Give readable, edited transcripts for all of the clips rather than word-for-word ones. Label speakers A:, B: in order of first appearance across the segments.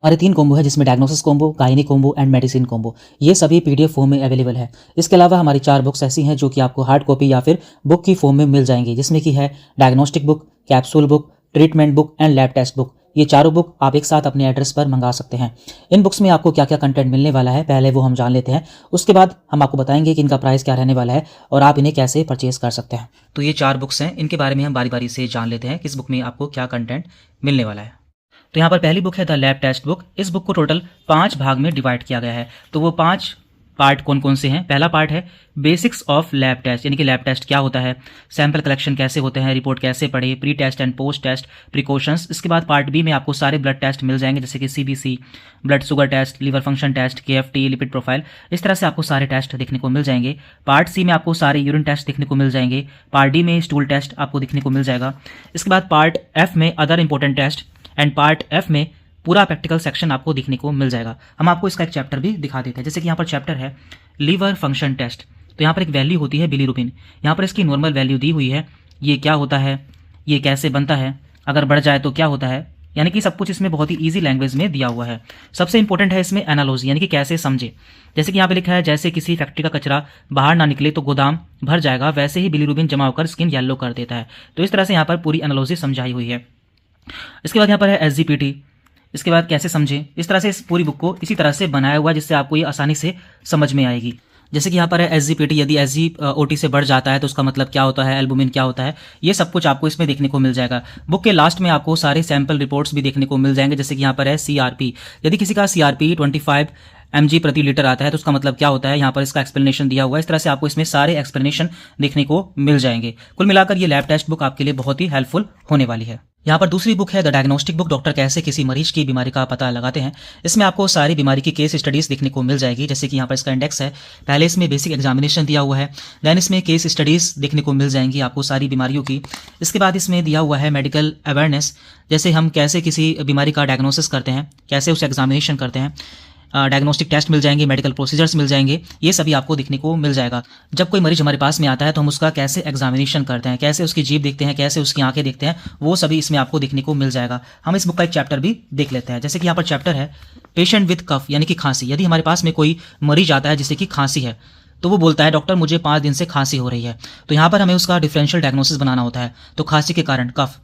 A: हमारे 3 कॉम्बो है जिसमें diagnosis combo, gynae combo and medicine combo. ये सभी पीडीएफ फॉर्म में अवेलेबल है। इसके अलावा हमारी 4 बुक्स ऐसी हैं जो कि आपको हार्ड कॉपी या फिर बुक की फॉर्म में मिल जाएंगी, जिसमें कि है diagnostic book, capsule book, treatment book and lab test book. ये चारों बुक आप एक साथ अपने एड्रेस पर मंगा सकते हैं। इन बुक्स में आपको क्या क्या कंटेंट मिलने वाला है पहले वो हम जान लेते हैं। उसके बाद हम आपको बताएंगे कि इनका प्राइस क्या रहने वाला है और आप इन्हें कैसे परचेज कर सकते हैं। तो ये 4 बुक्स हैं, इनके बारे में हम बारी बारी से जान लेते हैं किस बुक में आपको क्या कंटेंट मिलने वाला है। तो यहाँ पर पहली बुक है द लैब टेस्ट बुक। इस बुक को टोटल 5 भाग में डिवाइड किया गया है। तो वो 5 पार्ट कौन कौन से हैं? पहला पार्ट है बेसिक्स ऑफ लैब टेस्ट, यानी कि लैब टेस्ट क्या होता है, सैंपल कलेक्शन कैसे होते हैं, रिपोर्ट कैसे पढ़े, pre test and post test precautions. इसके बाद पार्ट बी में आपको सारे ब्लड टेस्ट मिल जाएंगे, जैसे कि CBC, blood sugar test, liver function test, KFT, lipid profile. इस तरह से आपको सारे टेस्ट देखने को मिल जाएंगे। पार्ट सी में आपको सारे यूरिन टेस्ट देखने को मिल जाएंगे। पार्ट डी में स्टूल टेस्ट आपको देखने को मिल जाएगा। इसके बाद पार्ट एफ में other important test and part F में पूरा प्रैक्टिकल सेक्शन आपको देखने को मिल जाएगा। हम आपको इसका एक चैप्टर भी दिखा देते हैं, जैसे कि यहाँ पर चैप्टर है लीवर फंक्शन टेस्ट। तो यहाँ पर एक वैल्यू होती है बिलीरुबिन। यहाँ पर इसकी नॉर्मल वैल्यू दी हुई है, ये क्या होता है, ये कैसे बनता है, अगर बढ़ जाए तो क्या होता है, यानी कि सब कुछ इसमें बहुत ही ईजी लैंग्वेज में दिया हुआ है। सबसे इंपॉर्टेंट है इसमें एनालॉजी, यानी कि कैसे समझे। जैसे कि यहाँ पे लिखा है जैसे किसी फैक्ट्री का कचरा बाहर ना निकले तो गोदाम भर जाएगा, वैसे ही बिलीरुबिन जमा होकर स्किन येलो कर देता है। तो इस तरह से यहाँ पर पूरी एनालॉजी समझाई हुई है। इसके बाद यहाँ पर है एसजीपीटी। इसके बाद कैसे समझें, इस तरह से इस पूरी बुक को इसी तरह से बनाया हुआ है जिससे आपको ये आसानी से समझ में आएगी। जैसे कि यहाँ पर है एसजीपीटी, यदि एसजीओटी से बढ़ जाता है तो उसका मतलब क्या होता है, एल्बुमिन क्या होता है, ये सब कुछ आपको इसमें देखने को मिल जाएगा। बुक के लास्ट में आपको सारे सैंपल रिपोर्ट्स भी देखने को मिल जाएंगे। जैसे कि यहाँ पर है सीआरपी, यदि किसी का सीआरपी 25 mg प्रति लीटर आता है तो उसका मतलब क्या होता है, यहाँ पर इसका एक्सप्लेनेशन दिया हुआ है। इस तरह से आपको इसमें सारे एक्सप्लेनेशन देखने को मिल जाएंगे। कुल मिलाकर ये लैब टेस्ट बुक आपके लिए बहुत ही हेल्पफुल होने वाली है। यहाँ पर दूसरी बुक है द डायग्नोस्टिक बुक, डॉक्टर कैसे किसी मरीज की बीमारी का पता लगाते हैं। इसमें आपको सारी बीमारी की केस स्टडीज देखने को मिल जाएगी। जैसे कि यहाँ पर इसका इंडेक्स है, पहले इसमें बेसिक एग्जामिनेशन दिया हुआ है, देन इसमें केस स्टडीज देखने को मिल जाएंगी आपको सारी बीमारियों की। इसके बाद इसमें दिया हुआ है मेडिकल अवेयरनेस, जैसे हम कैसे किसी बीमारी का डायग्नोसिस करते हैं, कैसे उसे एग्जामिनेशन करते हैं। डायग्नोस्टिक टेस्ट मिल जाएंगे, मेडिकल प्रोसीजर्स मिल जाएंगे, ये सभी आपको देखने को मिल जाएगा। जब कोई मरीज हमारे पास में आता है तो हम उसका कैसे एग्जामिनेशन करते हैं, कैसे उसकी जीभ देखते हैं, कैसे उसकी आंखें देखते हैं, वो सभी इसमें आपको देखने को मिल जाएगा। हम इस बुक का एक चैप्टर भी देख लेते हैं। जैसे कि यहाँ पर चैप्टर है पेशेंट विद कफ, यानी कि खांसी। यदि हमारे पास में कोई मरीज आता है जिससे कि खांसी है तो वो बोलता है डॉक्टर मुझे 5 दिन से खांसी हो रही है, तो यहाँ पर हमें उसका डिफरेंशियल डायग्नोसिस बनाना होता है। तो खांसी के कारण कफ,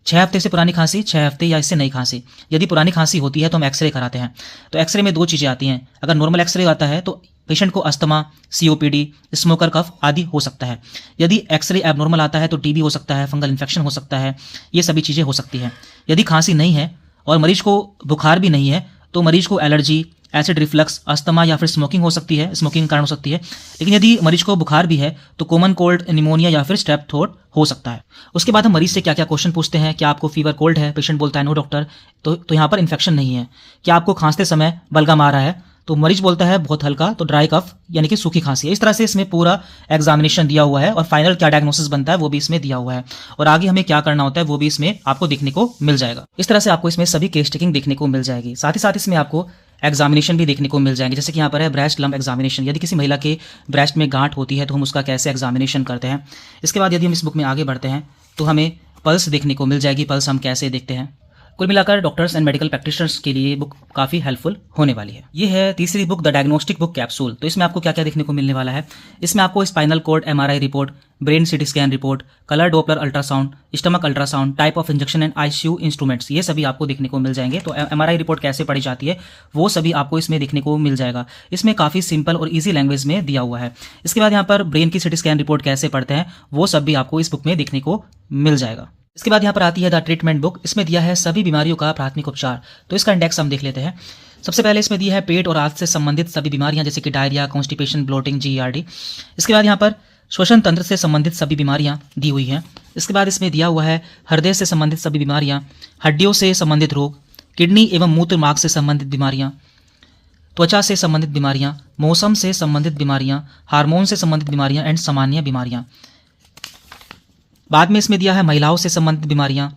A: 6 हफ्ते से पुरानी खांसी, 6 हफ्ते या इससे नई खांसी। यदि पुरानी खांसी होती है तो हम एक्सरे कराते हैं। तो एक्सरे में 2 चीज़ें आती हैं। अगर नॉर्मल एक्सरे आता है तो पेशेंट को अस्थमा, सीओपीडी, स्मोकर कफ आदि हो सकता है। यदि एक्सरे एबनॉर्मल आता है तो टीबी हो सकता है, फंगल इन्फेक्शन हो सकता है, ये सभी चीज़ें हो सकती हैं। यदि खांसी नहीं है और मरीज को बुखार भी नहीं है तो मरीज को एलर्जी, एसिड रिफ्लक्स, अस्थमा या फिर स्मोकिंग हो सकती है, स्मोकिंग कारण हो सकती है। लेकिन यदि मरीज को बुखार भी है तो कॉमन कोल्ड, निमोनिया या फिर स्ट्रेप थ्रोट हो सकता है। उसके बाद हम मरीज से क्या क्या क्वेश्चन पूछते हैं, क्या आपको फीवर कोल्ड है, पेशेंट बोलता है नो डॉक्टर, तो यहाँ पर इन्फेक्शन नहीं है। क्या आपको खांसते समय बलगम आ रहा है, तो मरीज बोलता है बहुत हल्का, तो ड्राई कफ यानी कि सूखी खांसी है। इस तरह से इसमें पूरा एग्जामिनेशन दिया हुआ है और फाइनल क्या डायग्नोसिस बनता है वो भी इसमें दिया हुआ है, और आगे हमें क्या करना होता है वो भी इसमें आपको देखने को मिल जाएगा। इस तरह से आपको इसमें सभी केस टेकिंग देखने को मिल जाएगी। साथ ही साथ इसमें आपको एग्जामिनेशन भी देखने को मिल जाएंगे। जैसे कि यहाँ पर है ब्रेस्ट लंप एग्जामिनेशन, यदि किसी महिला के ब्रेस्ट में गांठ होती है तो हम उसका कैसे एग्जामिनेशन करते हैं। इसके बाद यदि हम इस बुक में आगे बढ़ते हैं तो हमें पल्स देखने को मिल जाएगी, पल्स हम कैसे देखते हैं। कुल मिलाकर डॉक्टर्स एंड मेडिकल प्रैक्टिशनर्स के लिए बुक काफ़ी हेल्पफुल होने वाली है। ये है तीसरी book the diagnostic book capsule. तो इसमें आपको क्या क्या देखने को मिलने वाला है, इसमें आपको spinal cord MRI report, brain CT scan report, colour Doppler ultrasound, stomach ultrasound, type of injection and ICU instruments, ये सभी आपको देखने को मिल जाएंगे। तो एमआरआई रिपोर्ट कैसे पढ़ी जाती है वो सभी आपको इसमें देखने को मिल जाएगा। इसमें काफ़ी सिंपल और ईजी लैंग्वेज में दिया हुआ है। इसके बाद यहाँ पर ब्रेन की सीटी स्कैन रिपोर्ट कैसे पढ़ते हैं वो सब भी आपको इस बुक में देखने को मिल जाएगा। इसके बाद यहाँ पर आती है द ट्रीटमेंट बुक। इसमें दिया है सभी बीमारियों का प्राथमिक उपचार। तो इसका इंडेक्स हम देख लेते हैं। सबसे पहले इसमें दिया है पेट और आंत से संबंधित सभी बीमारियां, जैसे कि डायरिया, कॉन्स्टिपेशन, ब्लोटिंग, जीईआरडी। इसके बाद यहाँ पर श्वसन तंत्र से संबंधित सभी बीमारियां दी हुई हैं। इसके बाद इसमें दिया हुआ है हृदय से संबंधित सभी बीमारियां, हड्डियों से संबंधित रोग, किडनी एवं मूत्र मार्ग से संबंधित बीमारियां, त्वचा से संबंधित बीमारियां, मौसम से संबंधित बीमारियां, हार्मोन से संबंधित बीमारियां एंड सामान्य बीमारियां। बाद में इसमें दिया है महिलाओं से संबंधित बीमारियां।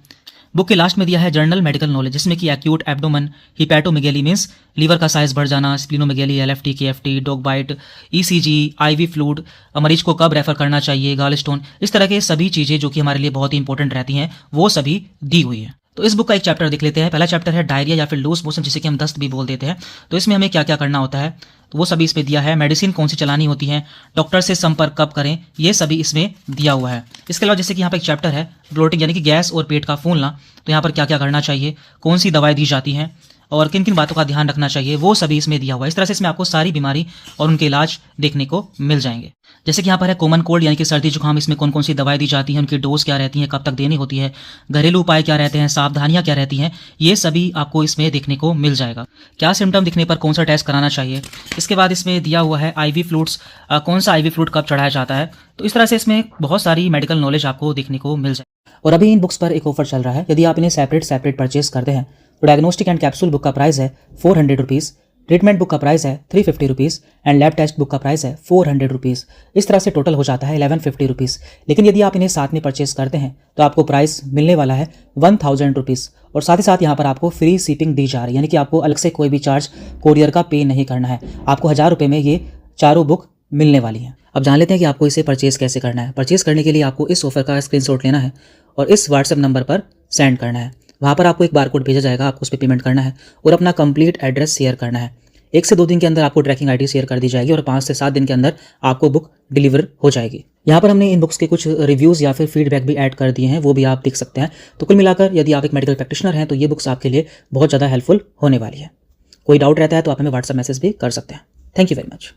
A: बुक के लास्ट में दिया है जनरल मेडिकल नॉलेज, जिसमें कि acute abdomen, hepatomegaly means liver का साइज बढ़ जाना, splenomegaly, LFT, KFT, dog bite, ECG, IV fluid, मरीज को कब रेफर करना चाहिए, गॉल स्टोन, इस तरह के सभी चीज़ें जो कि हमारे लिए बहुत ही इंपॉर्टेंट रहती हैं वो सभी दी हुई है। तो इस बुक का एक चैप्टर देख लेते हैं। पहला चैप्टर है डायरिया या फिर लूज मोशन, जिसे कि हम दस्त भी बोल देते हैं। तो इसमें हमें क्या क्या करना होता है तो वो सभी इसमें दिया है। मेडिसिन कौन सी चलानी होती है, डॉक्टर से संपर्क कब करें, ये सभी इसमें दिया हुआ है। इसके अलावा जैसे कि यहाँ पर एक चैप्टर है ब्लोटिंग यानी कि गैस और पेट का फूलना, तो यहाँ पर क्या क्या करना चाहिए, कौन सी दवाई दी जाती है और किन किन बातों का ध्यान रखना चाहिए, वो सभी इसमें दिया हुआ है। इस तरह से इसमें आपको सारी बीमारी और उनके इलाज देखने को मिल जाएंगे। जैसे कि यहाँ पर है कॉमन कोल्ड यानी कि सर्दी जुकाम, इसमें कौन कौन सी दवाई दी जाती है, उनकी डोज क्या रहती है, कब तक देनी होती है, घरेलू उपाय क्या रहते हैं, सावधानियां क्या रहती हैं, ये सभी आपको इसमें देखने को मिल जाएगा। क्या सिम्टम दिखने पर कौन सा टेस्ट कराना चाहिए। इसके बाद इसमें दिया हुआ है IV फ्लूइड्स, कौन सा IV फ्लूइड कब चढ़ाया जाता है। तो इस तरह से इसमें बहुत सारी मेडिकल नॉलेज आपको देखने को मिल जाए। और अभी इन बुक्स पर एक ऑफर चल रहा है। यदि आप इन्हें सेपरेट परचेज करते हैं तो डायग्नोस्टिक एंड कैप्सूल बुक का प्राइस है 400 रुपीज़, ट्रीटमेंट बुक का प्राइस है 350 rupees and lab test book का प्राइस है 400 रुपीज़। इस तरह से टोटल हो जाता है 1150 रुपीज़। लेकिन यदि आप इन्हें साथ में परचेज करते हैं तो आपको प्राइस मिलने वाला है 1000 रुपीज़ और साथ ही साथ यहाँ पर आपको फ्री शिपिंग दी जा रही है, यानी कि आपको अलग से कोई भी चार्ज कोरियर का पे नहीं करना है। आपको 1000 रुपये में ये चारों बुक मिलने वाली हैं। अब जान लेते हैं कि आपको इसे परचेज कैसे करना है। परचेज करने के लिए आपको इस ऑफर का स्क्रीनशॉट लेना है और इस व्हाट्सएप नंबर पर सेंड करना है। वहाँ पर आपको एक बारकोड भेजा जाएगा, आपको उस पर पेमेंट करना है और अपना कंप्लीट एड्रेस शेयर करना है। 1 से 2 दिन के अंदर आपको ट्रैकिंग ID शेयर कर दी जाएगी और 5 से 7 दिन के अंदर आपको बुक डिलीवर हो जाएगी। यहाँ पर हमने इन बुक्स के कुछ रिव्यूज़ या फिर फीडबैक भी ऐड कर दिए हैं, वो भी आप देख सकते हैं। तो कुल मिलाकर यदि आप एक मेडिकल प्रैक्टिशनर हैं तो ये बुक्स आपके लिए बहुत ज़्यादा हेल्पफुल होने वाली है। कोई डाउट रहता है तो आप हमें व्हाट्सएप मैसेज भी कर सकते हैं। Thank you very much.